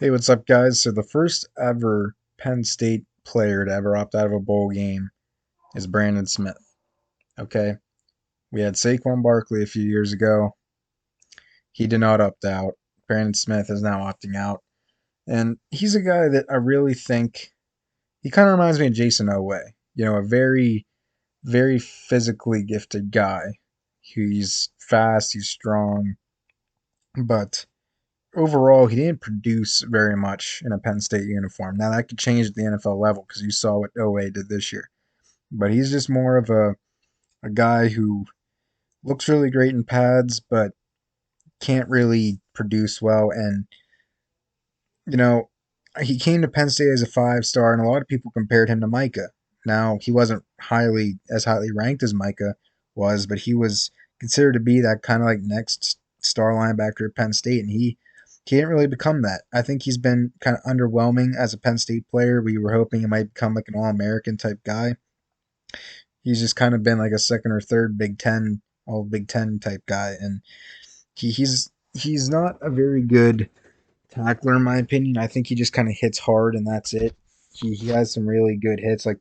Hey, what's up, guys? So, the first ever Penn State player to ever opt out of a bowl game is Brandon Smith. Okay. We had Saquon Barkley a few years ago. He did not opt out. Brandon Smith is now opting out. And he's a guy that I really think he kind of reminds me of Jason Oweh. A very, very physically gifted guy. He's fast, he's strong, but overall, he didn't produce very much in a Penn State uniform. Now, that could change at the NFL level because you saw what Oweh did this year. But he's just more of a guy who looks really great in pads, but can't really produce well. And, you know, he came to Penn State as a 5 star, and a lot of people compared him to Micah. Now, he wasn't highly ranked as Micah was, but he was considered to be that kind of like next star linebacker at Penn State, and he didn't really become that. I think he's been kind of underwhelming as a Penn State player. We were hoping he might become like an All American type guy. He's just kind of been like a second or third Big Ten, all Big Ten type guy, and he's not a very good tackler in my opinion. I think he just kind of hits hard and that's it. He has some really good hits. Like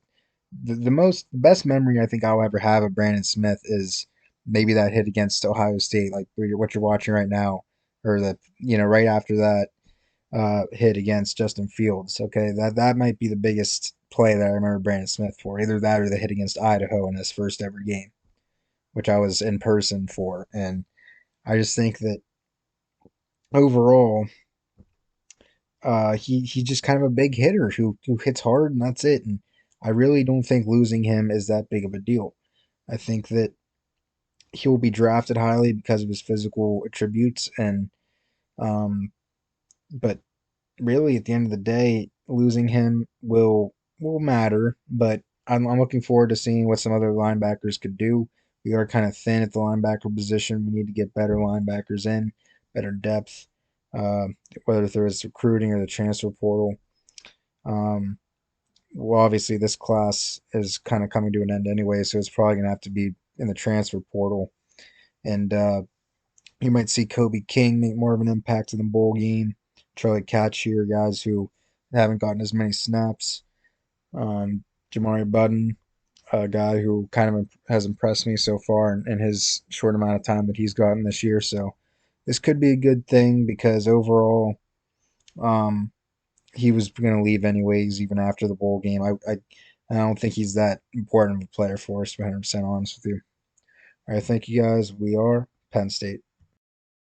the best memory I think I'll ever have of Brandon Smith is maybe that hit against Ohio State, like what you're watching right now, or the right after that hit against Justin Fields. Okay, that might be the biggest play that I remember Brandon Smith for. Either that or the hit against Idaho in his first ever game, which I was in person for. And I just think that overall, he's just kind of a big hitter who hits hard and that's it. And I really don't think losing him is that big of a deal. I think that he'll be drafted highly because of his physical attributes, and um, but really at the end of the day, losing him will matter. But I'm looking forward to seeing what some other linebackers could do. We are kind of thin at the linebacker position. We need to get better linebackers in, better depth, uh, whether it's recruiting or the transfer portal. Um, well, obviously, this class is kind of coming to an end anyway, so it's probably going to have to be in the transfer portal. And you might see Kobe King make more of an impact in the bowl game. Charlie Catchier, guys who haven't gotten as many snaps. Jamari Budden, a guy who kind of has impressed me so far in his short amount of time that he's gotten this year. So this could be a good thing because overall, um, he was going to leave anyways, even after the bowl game. I don't think he's that important of a player for us, to be 100% honest with you. All right, thank you guys. We are Penn State.